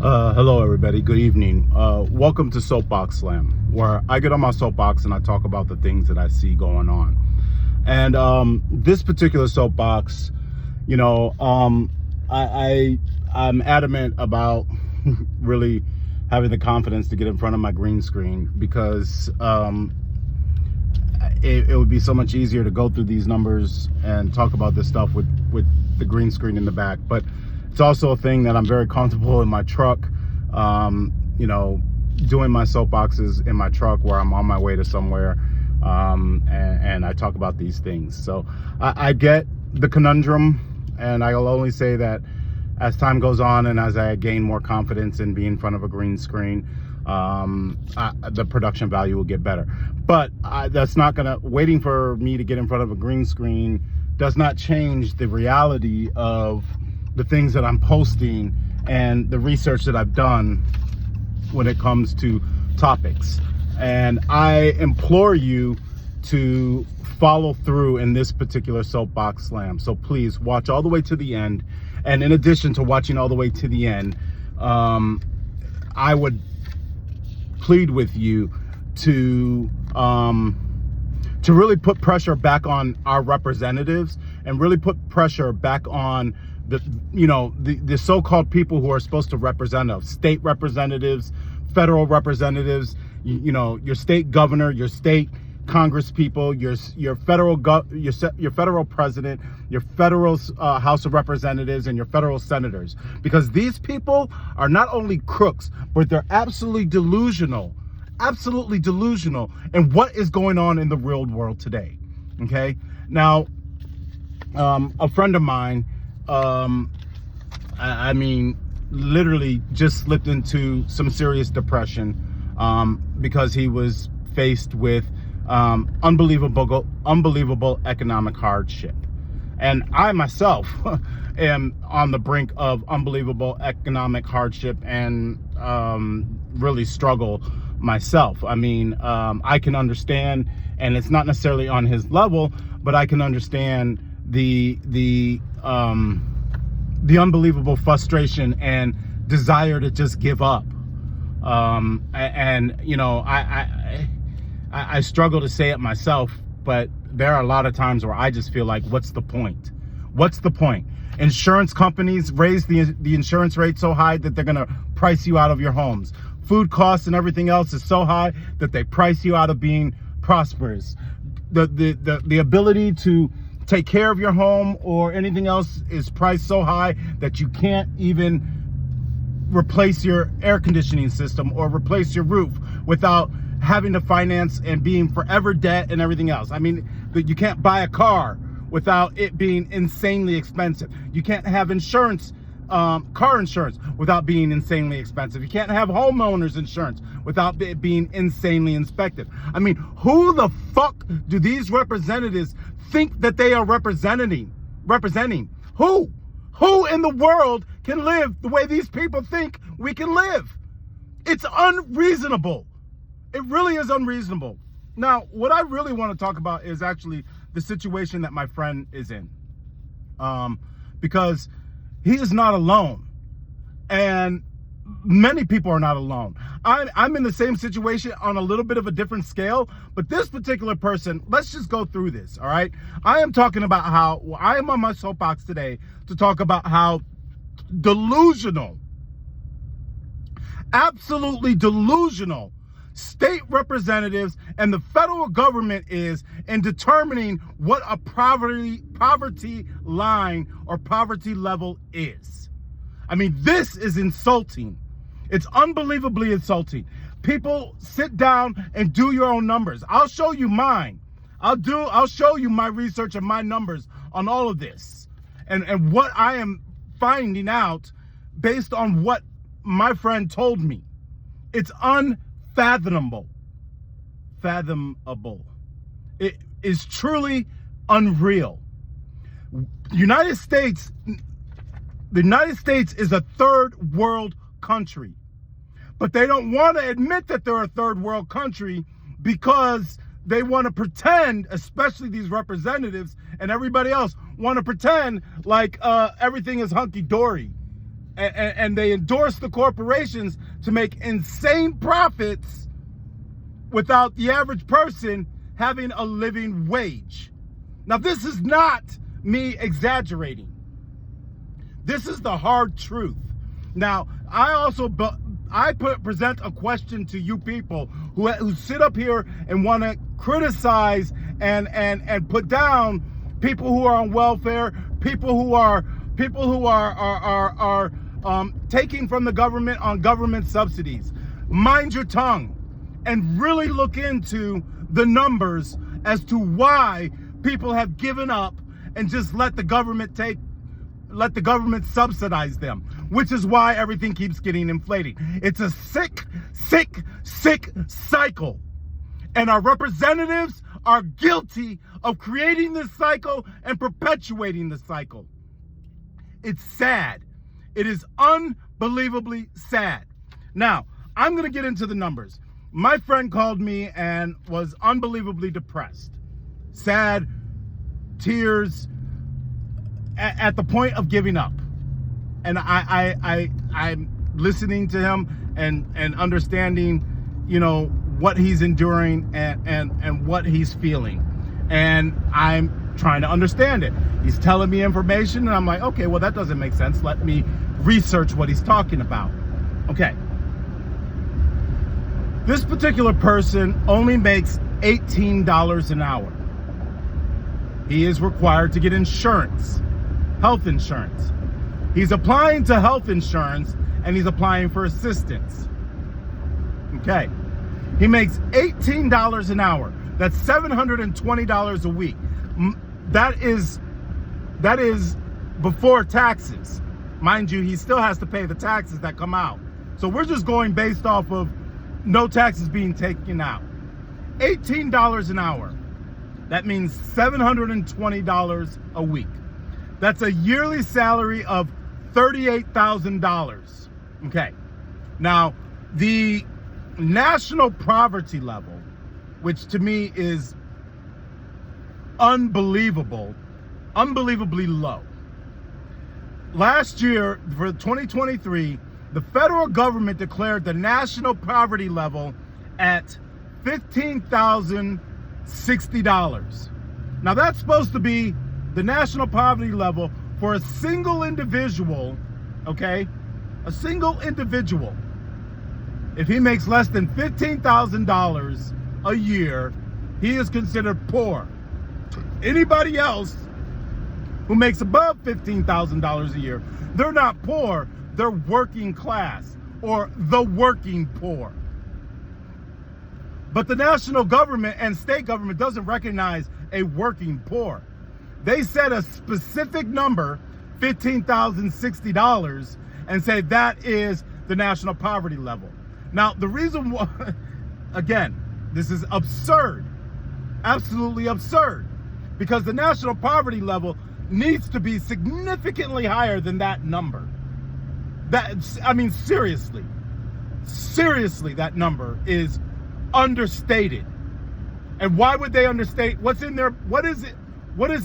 Hello, everybody. Good evening. Welcome to Soapbox Slam, where I get on my soapbox and I talk about the things that I see going on. And this particular soapbox, I'm adamant about really having the confidence to get in front of my green screen because it would be so much easier to go through these numbers and talk about this stuff with the green screen in the back. But it's also a thing that I'm very comfortable in my truck, doing my soapboxes in my truck where I'm on my way to somewhere, and I talk about these things. So I get the conundrum, and I'll only say that as time goes on and as I gain more confidence in being in front of a green screen, the production value will get better. But that's not waiting for me to get in front of a green screen does not change the reality of the things that I'm posting and the research that I've done when it comes to topics. And I implore you to follow through in this particular Soapbox Slam. So please watch all the way to the end. And in addition to watching all the way to the end, I would plead with you to really put pressure back on our representatives and really put pressure back on the so-called people who are supposed to represent us, state representatives, federal representatives, your state governor, your state Congress people, your federal president, your federal House of Representatives, and your federal senators, because these people are not only crooks, but they're absolutely delusional in what is going on in the real world today. Okay, now a friend of mine, literally just slipped into some serious depression because he was faced with unbelievable economic hardship. And I myself am on the brink of unbelievable economic hardship and really struggle myself. I can understand, and it's not necessarily on his level, but I can understand the unbelievable frustration and desire to just give up. I struggle to say it myself, but there are a lot of times where I just feel like, what's the point? What's the point? Insurance companies raise the insurance rate so high that they're going to price you out of your homes. Food costs and everything else is so high that they price you out of being prosperous. The ability to take care of your home or anything else is priced so high that you can't even replace your air conditioning system or replace your roof without having to finance and being forever debt and everything else. You can't buy a car without it being insanely expensive. You can't have insurance, car insurance, without being insanely expensive. You can't have homeowners insurance without it being insanely expensive. Who the fuck do these representatives think that they are representing? Who in the world can live the way these people think we can live? It's unreasonable. It really is unreasonable. Now, what I really want to talk about is actually the situation that my friend is in, because he is not alone, and many people are not alone. I'm in the same situation on a little bit of a different scale, but this particular person, let's just go through this, all right? I am talking about how I am on my soapbox today to talk about how delusional, absolutely delusional, state representatives and the federal government is in determining what a poverty line or poverty level is. This is insulting. It's unbelievably insulting. People, sit down and do your own numbers. I'll show you mine. I'll show you my research and my numbers on all of this and what I am finding out based on what my friend told me. It's unfathomable. It is truly unreal. The United States is a third world country, but they don't want to admit that they're a third world country because they want to pretend, especially these representatives and everybody else want to pretend like everything is hunky-dory. and they endorse the corporations to make insane profits without the average person having a living wage. Now, this is not me exaggerating. This is the hard truth. Now, I present a question to you people who sit up here and want to criticize and put down people who are on welfare, people who are taking from the government on government subsidies. Mind your tongue and really look into the numbers as to why people have given up and just let the government subsidize them, which is why everything keeps getting inflated. It's a sick cycle. And our representatives are guilty of creating this cycle and perpetuating the cycle. It's sad. It is unbelievably sad. Now, I'm going to get into the numbers. My friend called me and was unbelievably depressed, sad, tears, at the point of giving up. And I'm listening to him and understanding, what he's enduring and what he's feeling. And I'm trying to understand it. He's telling me information and I'm like, okay, well, that doesn't make sense. Let me research what he's talking about. Okay. This particular person only makes $18 an hour. He is required to get insurance, health insurance. He's applying to health insurance and he's applying for assistance. Okay. He makes $18 an hour. That's $720 a week. That is before taxes. Mind you, he still has to pay the taxes that come out. So we're just going based off of no taxes being taken out. $18 an hour. That means $720 a week. That's a yearly salary of $38,000. Okay. Now, the national poverty level, which to me is unbelievably low. Last year, for 2023, the federal government declared the national poverty level at $15,060. Now, that's supposed to be the national poverty level for a single individual, okay? A single individual. If he makes less than $15,000 a year, he is considered poor. Anybody else who makes above $15,000 a year, they're not poor, they're working class or the working poor. But the national government and state government doesn't recognize a working poor. They set a specific number, $15,060, and say that is the national poverty level. Now, the reason why, again, this is absurd, absolutely absurd, because the national poverty level needs to be significantly higher than that number. Seriously, that number is understated. And why would they understate? What is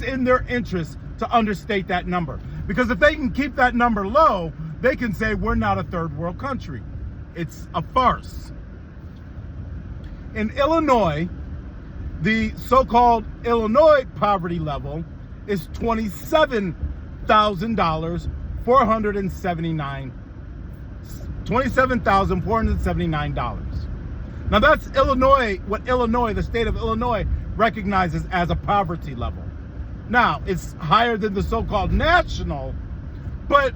in their interest to understate that number? Because if they can keep that number low, they can say we're not a third world country. It's a farce. In Illinois, the so-called Illinois poverty level is $27,479. Now that's Illinois, what Illinois, the state of Illinois, recognizes as a poverty level. Now, it's higher than the so-called national, but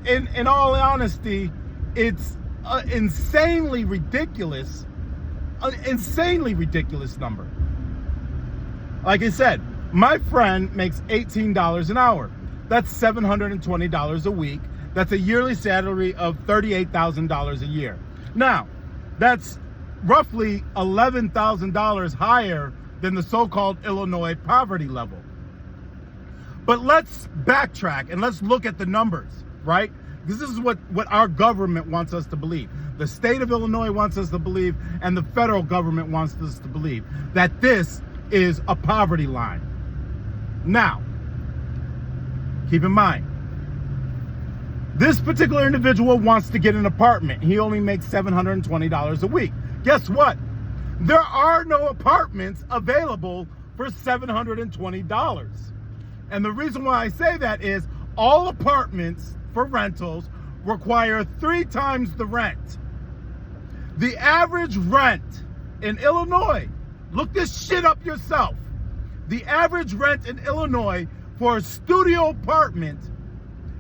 in all honesty, it's an insanely ridiculous number. Like I said, my friend makes $18 an hour. That's $720 a week. That's a yearly salary of $38,000 a year. Now, that's roughly $11,000 higher than the so-called Illinois poverty level. But let's backtrack and let's look at the numbers, right? This is what our government wants us to believe. The state of Illinois wants us to believe, and the federal government wants us to believe that this is a poverty line. Now, keep in mind, This particular individual wants to get an apartment. He only makes $720 a week. Guess what? There are no apartments available for $720. And the reason why I say that is all apartments for rentals require 3 times the rent. The average rent in Illinois, look this shit up yourself. The average rent in Illinois for a studio apartment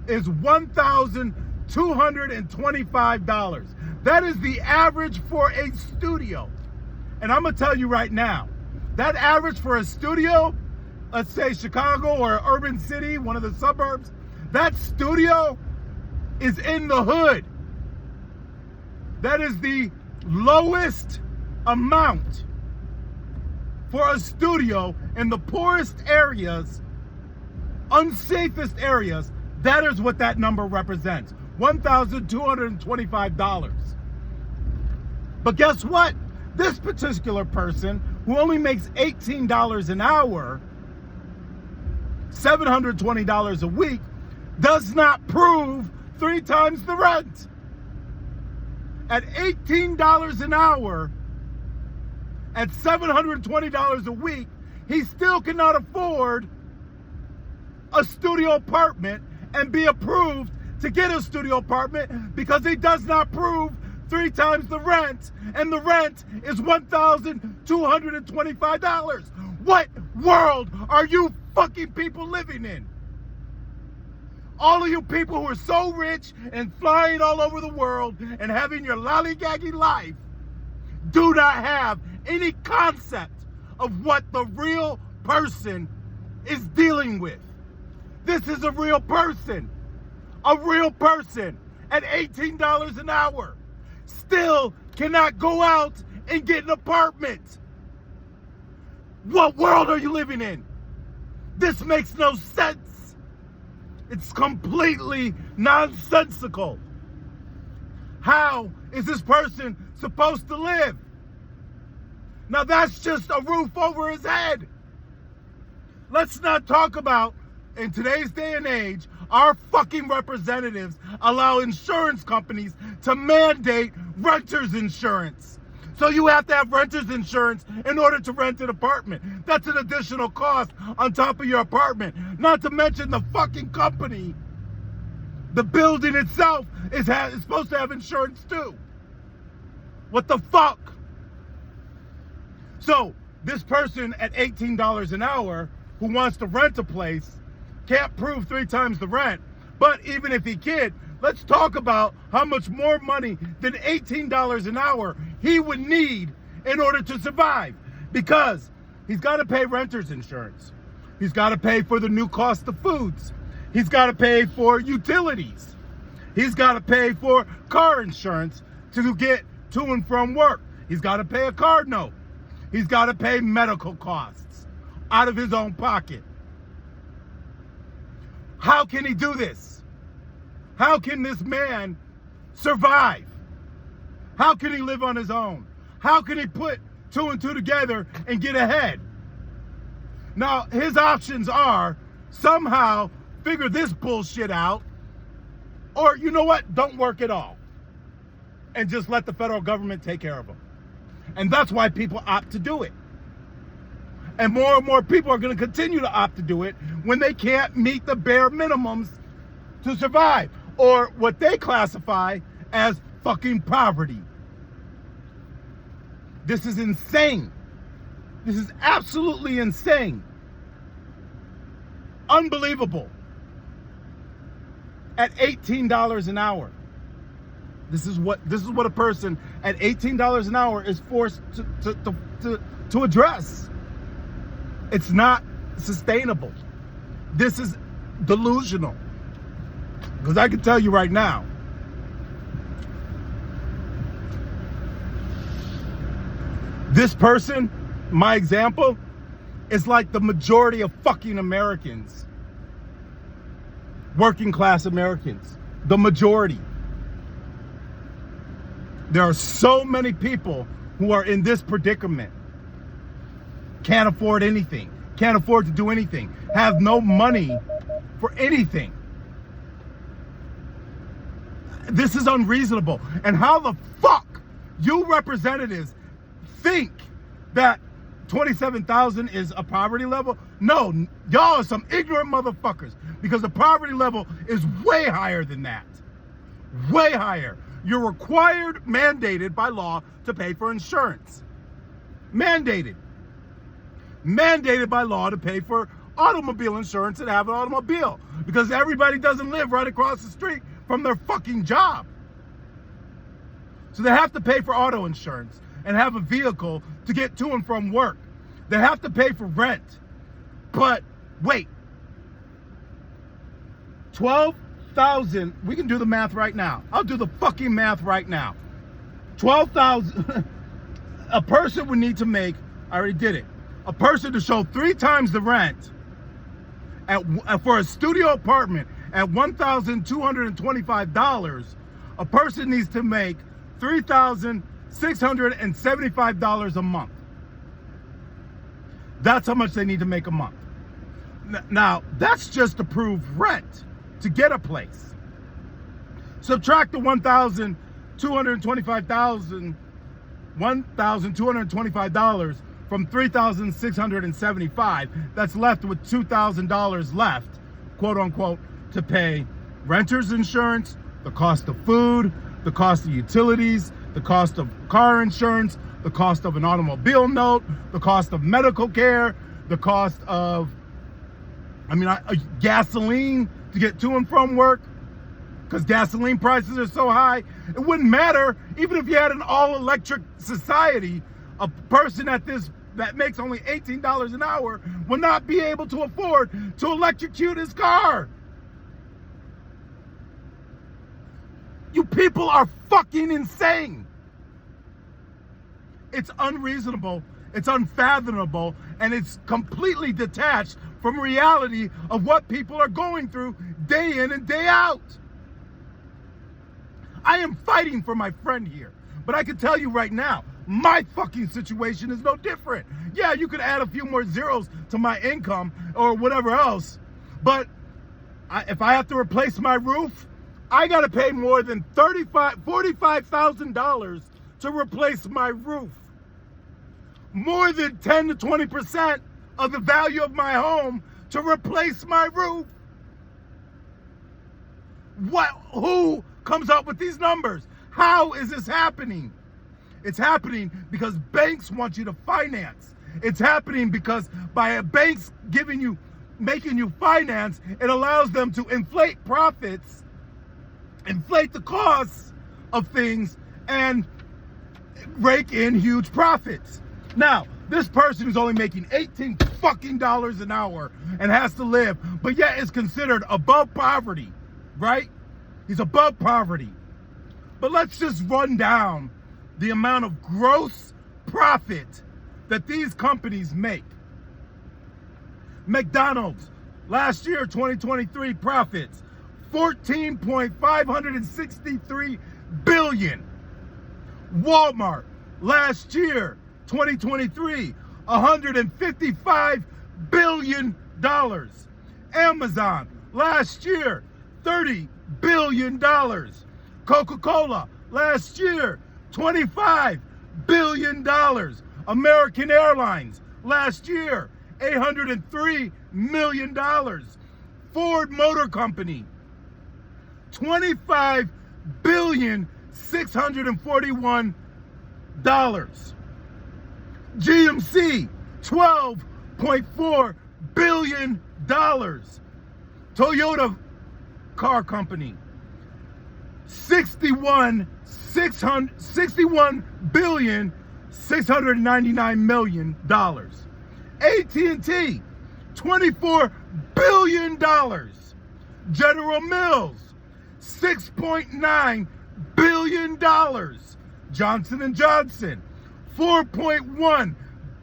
is $1,225. That is the average for a studio. And I'm gonna tell you right now, that average for a studio, let's say Chicago or urban city, one of the suburbs, that studio is in the hood. That is the lowest amount for a studio in the poorest areas, unsafest areas. That is what that number represents, $1,225. But guess what? This particular person who only makes $18 an hour, $720 a week, does not prove 3 times the rent. At $18 an hour, at $720 a week, he still cannot afford a studio apartment and be approved to get a studio apartment because he does not prove 3 times the rent, and the rent is $1,225. What world are you fucking people living in? All of you people who are so rich and flying all over the world and having your lollygaggy life do not have any concept of what the real person is dealing with. This is a real person at $18 an hour. Still cannot go out and get an apartment. What world are you living in? This makes no sense. It's completely nonsensical. How is this person supposed to live? Now that's just a roof over his head. Let's not talk about, in today's day and age, our fucking representatives allow insurance companies to mandate renter's insurance. So you have to have renter's insurance in order to rent an apartment. That's an additional cost on top of your apartment. Not to mention the fucking company. The building itself is supposed to have insurance too. What the fuck? So this person at $18 an hour who wants to rent a place can't prove 3 times the rent. But even if he could, let's talk about how much more money than $18 an hour he would need in order to survive. Because he's got to pay renter's insurance. He's got to pay for the new cost of foods. He's got to pay for utilities. He's got to pay for car insurance to get to and from work. He's got to pay a car note. He's got to pay medical costs out of his own pocket. How can he do this? How can this man survive? How can he live on his own? How can he put 2 and 2 together and get ahead? Now, his options are somehow figure this bullshit out, or you know what? Don't work at all. And just let the federal government take care of him. And that's why people opt to do it. And more people are going to continue to opt to do it when they can't meet the bare minimums to survive, or what they classify as fucking poverty. This is insane. This is absolutely insane. Unbelievable. At $18 an hour. This is what a person at $18 an hour is forced to address. It's not sustainable. This is delusional. Because I can tell you right now, this person, my example, is like the majority of fucking Americans. Working class Americans. The majority. There are so many people who are in this predicament. Can't afford anything. Can't afford to do anything. Have no money for anything. This is unreasonable. And how the fuck you representatives think that 27,000 is a poverty level? No, y'all are some ignorant motherfuckers, because the poverty level is way higher than that. Way higher. You're required, mandated by law to pay for insurance. Mandated by law to pay for automobile insurance and have an automobile, because everybody doesn't live right across the street from their fucking job. So they have to pay for auto insurance and have a vehicle to get to and from work. They have to pay for rent. But wait, 12,000, we can do the math right now. I'll do the fucking math right now. 12,000, a person would need to make, I already did it, a person to show 3 times the rent for a studio apartment at $1,225, a person needs to make $3,675 a month. That's how much they need to make a month. Now, that's just to prove rent to get a place. Subtract the $1,225 from $3,675. That's left with $2,000 left, quote unquote, to pay renter's insurance, the cost of food, the cost of utilities, the cost of car insurance, the cost of an automobile note, the cost of medical care, the cost of, gasoline to get to and from work, because gasoline prices are so high. It wouldn't matter, even if you had an all-electric society, a person that makes only $18 an hour will not be able to afford to electrocute his car. You people are fucking insane. It's unreasonable, it's unfathomable, and it's completely detached from reality of what people are going through day in and day out. I am fighting for my friend here, but I can tell you right now, my fucking situation is no different. Yeah, you could add a few more zeros to my income or whatever else, but if I have to replace my roof, I gotta pay more than $45,000 to replace my roof. More than 10 to 20% of the value of my home to replace my roof. Who comes up with these numbers? How is this happening? It's happening because banks want you to finance. It's happening because by banks making you finance, it allows them to inflate profits, inflate the costs of things, and rake in huge profits. Now, this person is only making $18 fucking an hour and has to live, but yet is considered above poverty, right? He's above poverty. But let's just run down the amount of gross profit that these companies make. McDonald's, last year, 2023 profits, $14.563 billion. Walmart, last year, 2023, $155 billion. Amazon, last year, $30 billion. Coca-Cola, last year, $25 billion. American Airlines, last year, $803 million. Ford Motor Company, $25 billion, $641. GMC, $12.4 billion. Toyota Car Company, $61 billion, $699 million. AT&T, $24 billion. General Mills, $6.9 billion. Johnson & Johnson, $4.1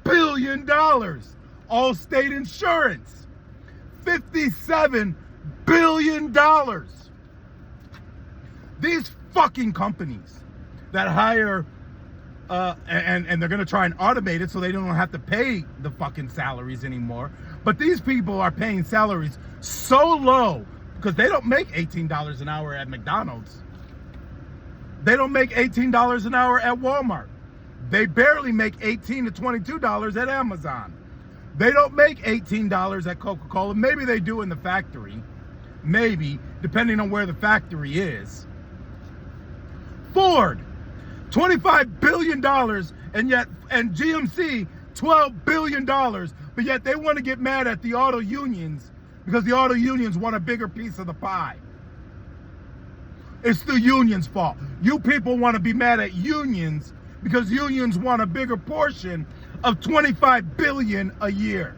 billion. Allstate Insurance, $57 billion. These fucking companies that hire, and they're gonna try and automate it so they don't have to pay the fucking salaries anymore. But these people are paying salaries so low because they don't make $18 an hour at McDonald's. They don't make $18 an hour at Walmart. They barely make $18 to $22 at Amazon. They don't make $18 at Coca-Cola. Maybe they do in the factory. Maybe, depending on where the factory is. Ford, $25 billion, and GMC, $12 billion, but yet they want to get mad at the auto unions because the auto unions want a bigger piece of the pie. It's the unions' fault. You people want to be mad at unions because unions want a bigger portion of $25 billion a year.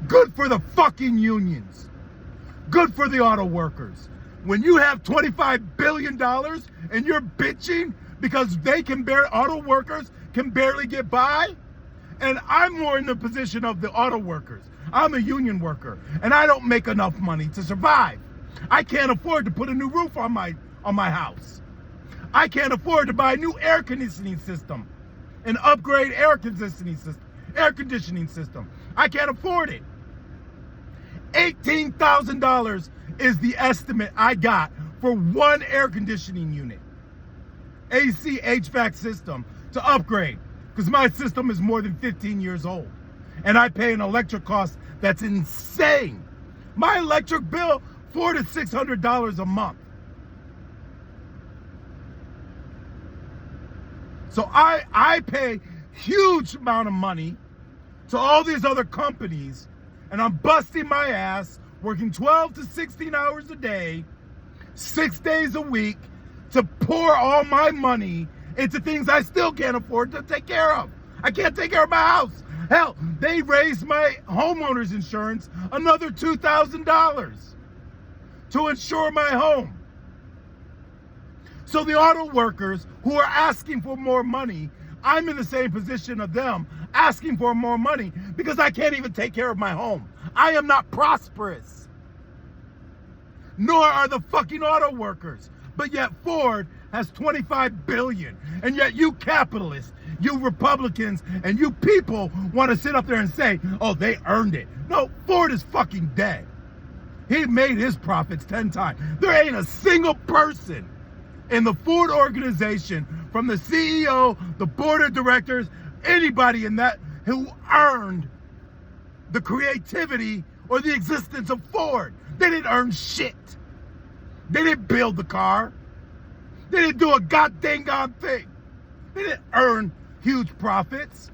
Good for the fucking unions. Good for the auto workers. When you have $25 billion and you're bitching because auto workers can barely get by, and I'm more in the position of the auto workers. I'm a union worker, and I don't make enough money to survive. I can't afford to put a new roof on my house. I can't afford to buy a new air conditioning system, an upgrade air conditioning system. I can't afford it. $18,000 is the estimate I got for one air conditioning unit, AC HVAC system, to upgrade, because my system is more than 15 years old, and I pay an electric cost that's insane. My electric bill, $400 to $600 a month. So I pay huge amount of money to all these other companies, and I'm busting my ass, working 12 to 16 hours a day, 6 days a week, to pour all my money into things I still can't afford to take care of. I can't take care of my house. Hell, they raised my homeowner's insurance another $2,000 to insure my home. So the auto workers who are asking for more money, I'm in the same position of them, asking for more money because I can't even take care of my home. I am not prosperous. Nor are the fucking auto workers. But yet Ford has $25 billion. And yet you capitalists, you Republicans, and you people want to sit up there and say, oh, they earned it. No, Ford is fucking dead. He made his profits 10 times. There ain't a single person in the Ford organization, from the CEO, the board of directors, anybody in that, who earned the creativity or the existence of Ford. They didn't earn shit. They didn't build the car. They didn't do a goddamn thing. They didn't earn huge profits.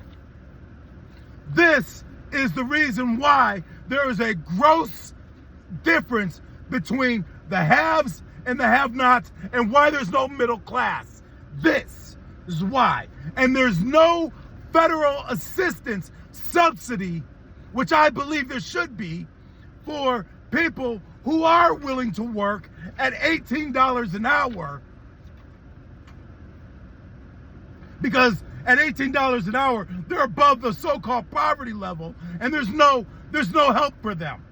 This is the reason why there is a gross difference between the haves and the have-nots, and why there's no middle class. This is why. And there's no federal assistance subsidy, which I believe there should be, for people who are willing to work at $18 an hour. Because at $18 an hour, they're above the so-called poverty level, and there's no help for them.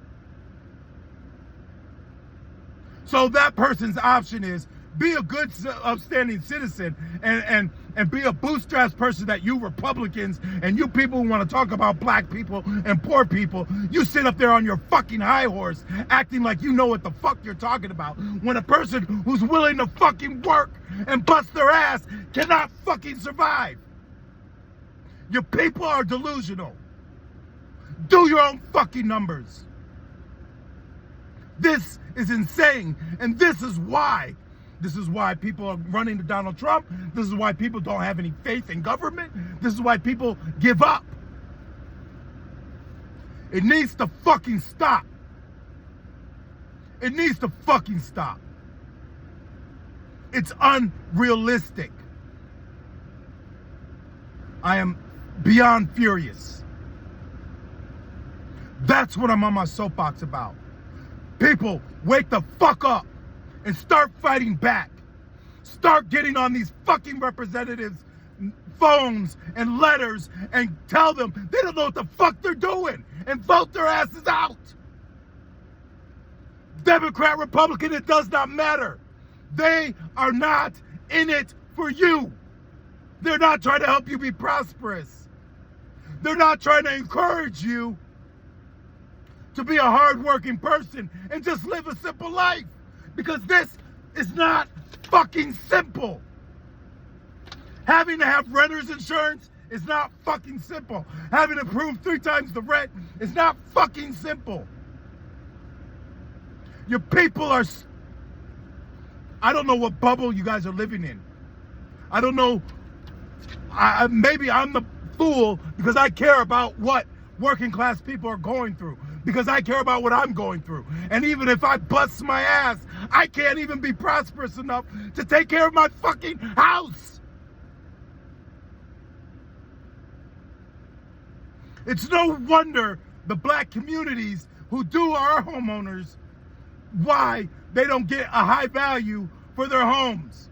So that person's option is be a good, upstanding citizen and be a bootstraps person that you Republicans and you people who want to talk about black people and poor people, you sit up there on your fucking high horse acting like you know what the fuck you're talking about, when a person who's willing to fucking work and bust their ass cannot fucking survive. Your people are delusional. Do your own fucking numbers. This is insane, and this is why people are running to Donald Trump. This is why people don't have any faith in government. This is why people give up. It needs to fucking stop. It needs to fucking stop. It's unrealistic. I am beyond furious. That's what I'm on my soapbox about. People, wake the fuck up and start fighting back. Start getting on these fucking representatives' phones and letters and tell them they don't know what the fuck they're doing and vote their asses out. Democrat, Republican, it does not matter. They are not in it for you. They're not trying to help you be prosperous. They're not trying to encourage you to be a hard-working person and just live a simple life. Because this is not fucking simple. Having to have renter's insurance is not fucking simple. Having to prove 3 times the rent is not fucking simple. Your people are... I don't know what bubble you guys are living in. I don't know. Maybe I'm the fool because I care about what working class people are going through. Because I care about what I'm going through. And even if I bust my ass, I can't even be prosperous enough to take care of my fucking house. It's no wonder the black communities who do our homeowners, why they don't get a high value for their homes.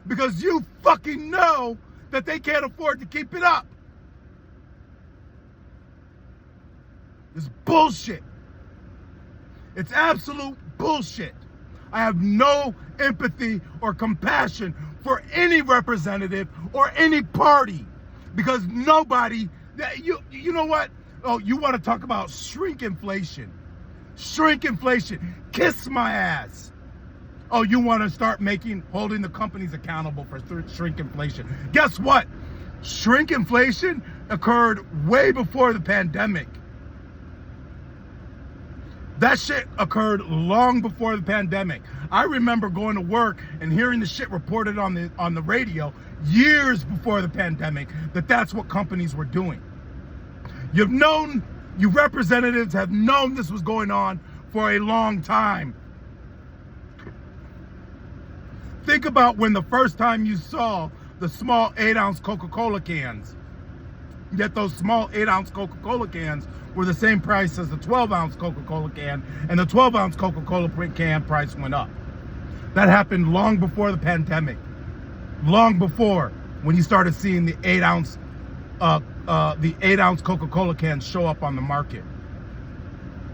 Because you fucking know that they can't afford to keep it up. It's bullshit. It's absolute bullshit. I have no empathy or compassion for any representative or any party because nobody, you know what? Oh, you want to talk about shrinkflation. Shrinkflation. Kiss my ass. Oh, you want to start holding the companies accountable for shrinkflation. Guess what? Shrinkflation occurred way before the pandemic. That shit occurred long before the pandemic. I remember going to work and hearing the shit reported on the radio years before the pandemic that's what companies were doing. You representatives have known this was going on for a long time. Think about when the first time you saw the small 8-ounce Coca-Cola cans. Yet those small 8-ounce Coca-Cola cans were the same price as the 12-ounce Coca-Cola can, and the 12-ounce Coca-Cola can price went up. That happened long before the pandemic. Long before when you started seeing the 8-ounce Coca-Cola cans show up on the market.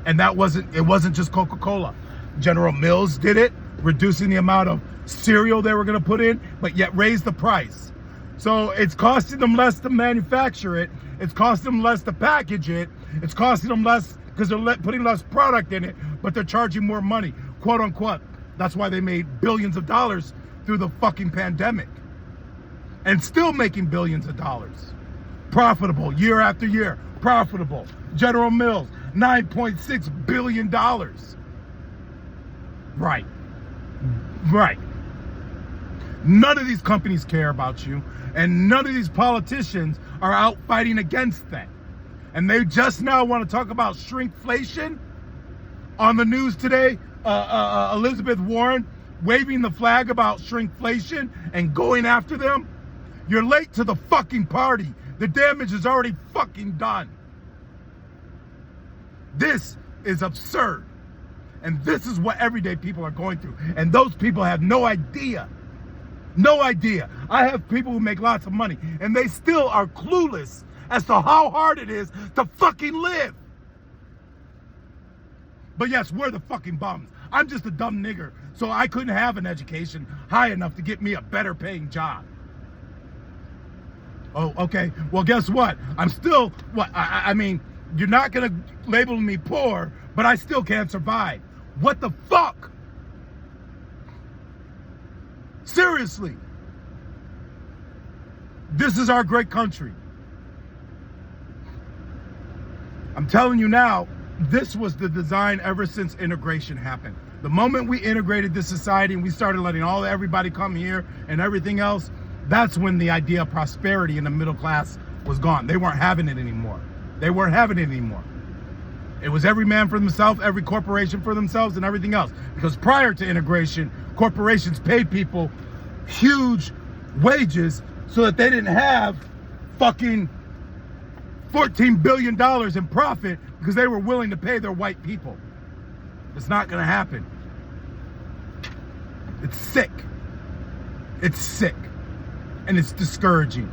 And it wasn't just Coca-Cola. General Mills did it, reducing the amount of cereal they were going to put in, but yet raise the price. So it's costing them less to manufacture it. It's costing them less to package it. It's costing them less because they're putting less product in it, but they're charging more money, quote unquote. That's why they made billions of dollars through the fucking pandemic. And still making billions of dollars. Profitable year after year. Profitable. General Mills, $9.6 billion. Right. Right. None of these companies care about you, and none of these politicians are out fighting against that. And they just now want to talk about shrinkflation on the news today. Elizabeth Warren waving the flag about shrinkflation and going after them. You're late to the fucking party. The damage is already fucking done. This is absurd. And this is what everyday people are going through. And those people have no idea. No idea. I have people who make lots of money and they still are clueless as to how hard it is to fucking live. But yes, we're the fucking bums. I'm just a dumb nigger, so I couldn't have an education high enough to get me a better paying job. Oh, okay. Well, guess what? I'm still, I mean, you're not going to label me poor, but I still can't survive. What the fuck? Seriously. This is our great country. I'm telling you now, this was the design ever since integration happened. The moment we integrated this society and we started letting everybody come here and everything else, that's when the idea of prosperity in the middle class was gone. They weren't having it anymore. They weren't having it anymore. It was every man for themselves, every corporation for themselves, and everything else. Because prior to integration, corporations paid people huge wages so that they didn't have fucking $14 billion in profit because they were willing to pay their white people. It's not going to happen. It's sick. It's sick. And it's discouraging.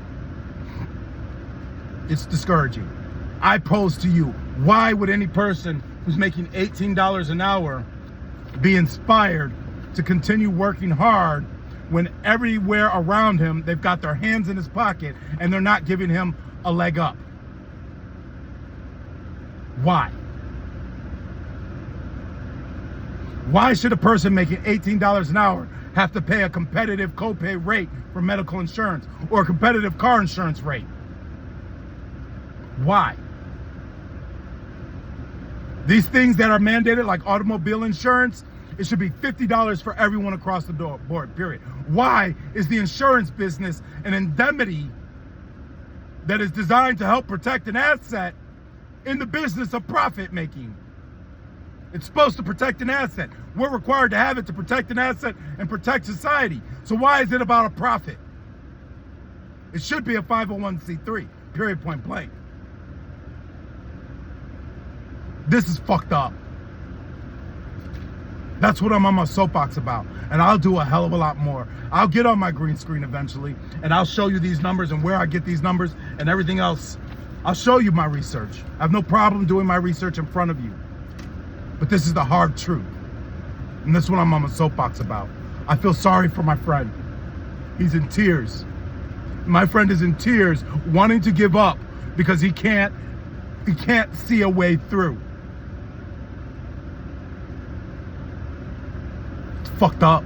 It's discouraging. I pose to you, why would any person who's making $18 an hour be inspired to continue working hard when everywhere around him they've got their hands in his pocket and they're not giving him a leg up? Why? Why should a person making $18 an hour have to pay a competitive copay rate for medical insurance or a competitive car insurance rate? Why? These things that are mandated, like automobile insurance, it should be $50 for everyone across the board, period. Why is the insurance business an indemnity that is designed to help protect an asset in the business of profit making? It's supposed to protect an asset. We're required to have it to protect an asset and protect society. So why is it about a profit? It should be a 501c3, period, point blank. This is fucked up. That's what I'm on my soapbox about. And I'll do a hell of a lot more. I'll get on my green screen eventually, and I'll show you these numbers and where I get these numbers and everything else. I'll show you my research. I have no problem doing my research in front of you. But this is the hard truth. And that's what I'm on my soapbox about. I feel sorry for my friend. He's in tears. My friend is in tears, wanting to give up because he can't see a way through. It's fucked up.